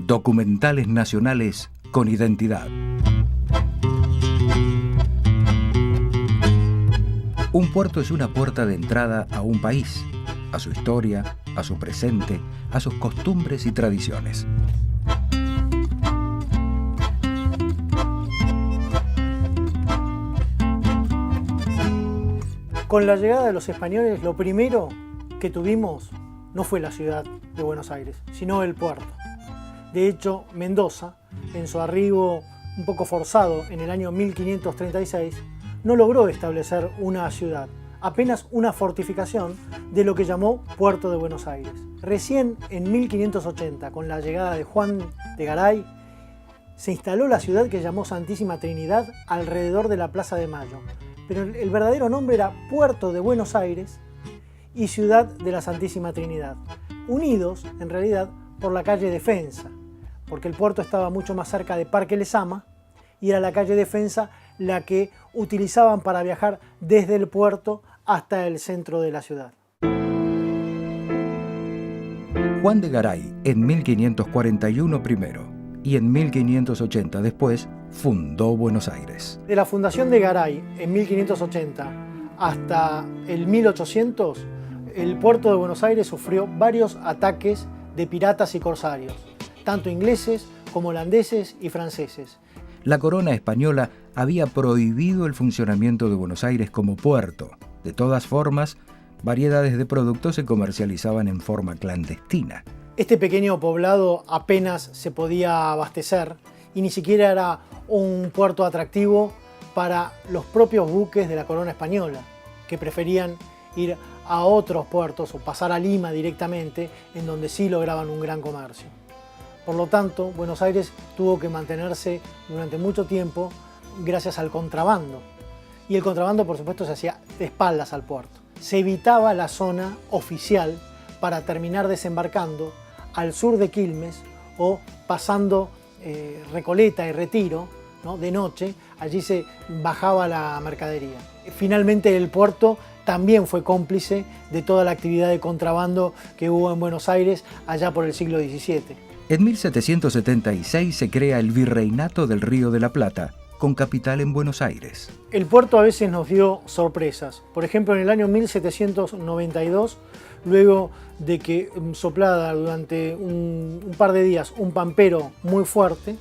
Documentales nacionales con identidad. Un puerto es una puerta de entrada a un país, a su historia, a su presente, a sus costumbres y tradiciones. Con la llegada de los españoles, lo primero que tuvimos no fue la ciudad de Buenos Aires, sino el puerto. De hecho, Mendoza, en su arribo un poco forzado en el año 1536, no logró establecer una ciudad, apenas una fortificación de lo que llamó Puerto de Buenos Aires. Recién en 1580, con la llegada de Juan de Garay, se instaló la ciudad que llamó Santísima Trinidad alrededor de la Plaza de Mayo. Pero el verdadero nombre era Puerto de Buenos Aires y Ciudad de la Santísima Trinidad, unidos en realidad por la calle Defensa, porque el puerto estaba mucho más cerca de Parque Lezama y era la calle Defensa la que utilizaban para viajar desde el puerto hasta el centro de la ciudad. Juan de Garay en 1541 primero y en 1580 después fundó Buenos Aires. De la fundación de Garay en 1580 hasta el 1800, el puerto de Buenos Aires sufrió varios ataques de piratas y corsarios, tanto ingleses como holandeses y franceses. La corona española había prohibido el funcionamiento de Buenos Aires como puerto. De todas formas, variedades de productos se comercializaban en forma clandestina. Este pequeño poblado apenas se podía abastecer y ni siquiera era un puerto atractivo para los propios buques de la corona española, que preferían ir a otros puertos o pasar a Lima directamente, en donde sí lograban un gran comercio. Por lo tanto, Buenos Aires tuvo que mantenerse durante mucho tiempo gracias al contrabando. Y el contrabando, por supuesto, se hacía de espaldas al puerto. Se evitaba la zona oficial para terminar desembarcando al sur de Quilmes o pasando Recoleta y Retiro, ¿no? De noche, allí se bajaba la mercadería. Finalmente el puerto también fue cómplice de toda la actividad de contrabando que hubo en Buenos Aires allá por el siglo XVII. En 1776 se crea el Virreinato del Río de la Plata, con capital en Buenos Aires. El puerto a veces nos dio sorpresas. Por ejemplo, en el año 1792, luego de que soplara durante un par de días un pampero muy fuerte,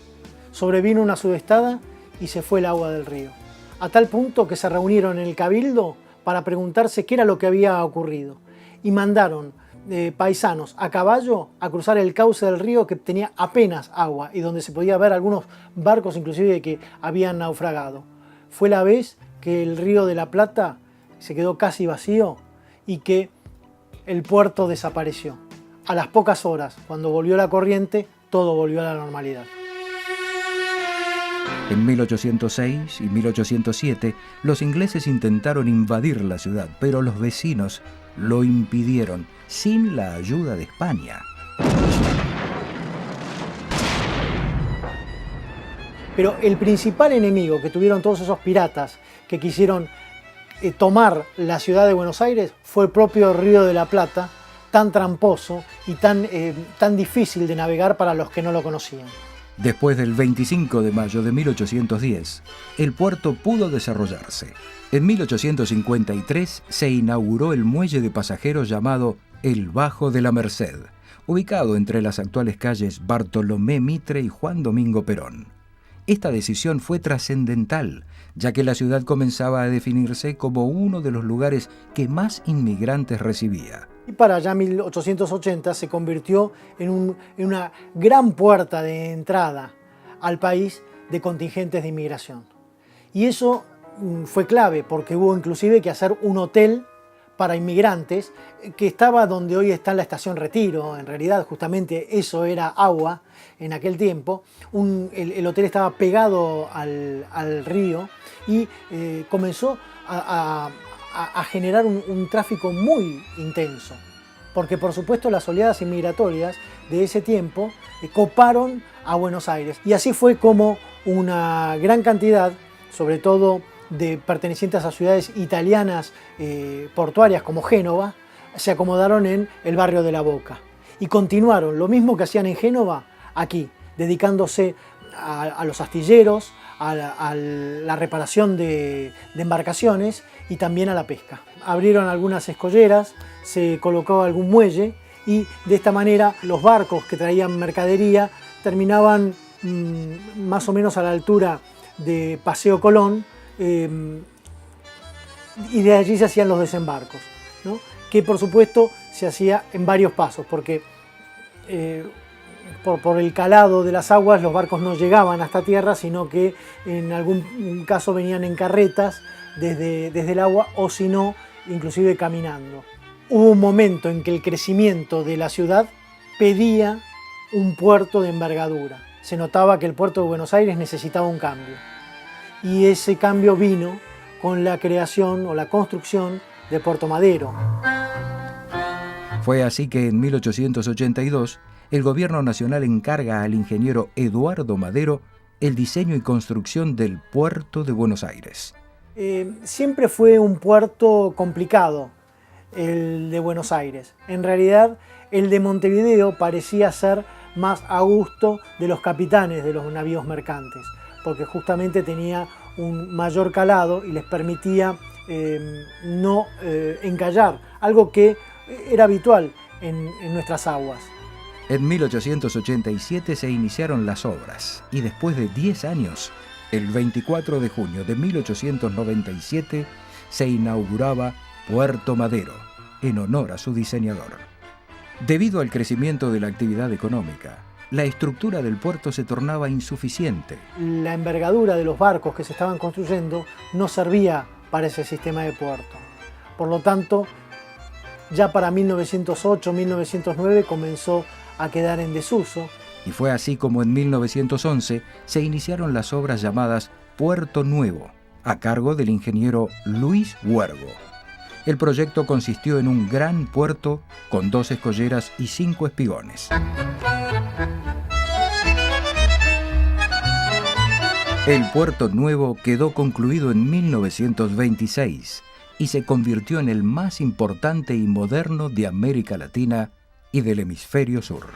sobrevino una sudestada y se fue el agua del río. A tal punto que se reunieron en el cabildo para preguntarse qué era lo que había ocurrido. Y mandaron paisanos a caballo a cruzar el cauce del río que tenía apenas agua y donde se podía ver algunos barcos inclusive que habían naufragado. Fue la vez que el río de la Plata se quedó casi vacío y que el puerto desapareció. A las pocas horas, cuando volvió la corriente, todo volvió a la normalidad. En 1806 y 1807, los ingleses intentaron invadir la ciudad, pero los vecinos lo impidieron, sin la ayuda de España. Pero el principal enemigo que tuvieron todos esos piratas que quisieron tomar la ciudad de Buenos Aires fue el propio Río de la Plata, tan tramposo y tan difícil de navegar para los que no lo conocían. Después del 25 de mayo de 1810, el puerto pudo desarrollarse. En 1853 se inauguró el muelle de pasajeros llamado El Bajo de la Merced, ubicado entre las actuales calles Bartolomé Mitre y Juan Domingo Perón. Esta decisión fue trascendental, ya que la ciudad comenzaba a definirse como uno de los lugares que más inmigrantes recibía. Y para allá 1880 se convirtió en una gran puerta de entrada al país de contingentes de inmigración. Y eso fue clave porque hubo inclusive que hacer un hotel para inmigrantes que estaba donde hoy está la estación Retiro. En realidad justamente eso era agua en aquel tiempo. El hotel estaba pegado al río y comenzó a generar un tráfico muy intenso, porque por supuesto las oleadas inmigratorias de ese tiempo coparon a Buenos Aires. Y así fue como una gran cantidad, sobre todo de pertenecientes a ciudades italianas portuarias como Génova, se acomodaron en el barrio de La Boca. Y continuaron lo mismo que hacían en Génova aquí, dedicándose a los astilleros, a la reparación de embarcaciones y también a la pesca. Abrieron algunas escolleras, se colocó algún muelle y de esta manera los barcos que traían mercadería terminaban más o menos a la altura de Paseo Colón, y de allí se hacían los desembarcos, ¿no? Que por supuesto se hacía en varios pasos, porque por el calado de las aguas los barcos no llegaban hasta tierra, sino que en algún caso venían en carretas desde el agua, o si no, inclusive caminando. Hubo un momento en que el crecimiento de la ciudad pedía un puerto de envergadura. Se notaba que el puerto de Buenos Aires necesitaba un cambio. Y ese cambio vino con la creación o la construcción de Puerto Madero. Fue así que en 1882 el gobierno nacional encarga al ingeniero Eduardo Madero el diseño y construcción del puerto de Buenos Aires. Siempre fue un puerto complicado el de Buenos Aires. En realidad el de Montevideo parecía ser más a gusto de los capitanes de los navíos mercantes, porque justamente tenía un mayor calado y les permitía no encallar, algo que era habitual en nuestras aguas. En 1887 se iniciaron las obras y después de 10 años, el 24 de junio de 1897, se inauguraba Puerto Madero, en honor a su diseñador. Debido al crecimiento de la actividad económica, la estructura del puerto se tornaba insuficiente. La envergadura de los barcos que se estaban construyendo no servía para ese sistema de puerto. Por lo tanto, ya para 1908-1909 comenzó a quedar en desuso. Y fue así como en 1911 se iniciaron las obras llamadas Puerto Nuevo, a cargo del ingeniero Luis Huergo. El proyecto consistió en un gran puerto con 2 escolleras y 5 espigones. El Puerto Nuevo quedó concluido en 1926 y se convirtió en el más importante y moderno de América Latina y del hemisferio sur.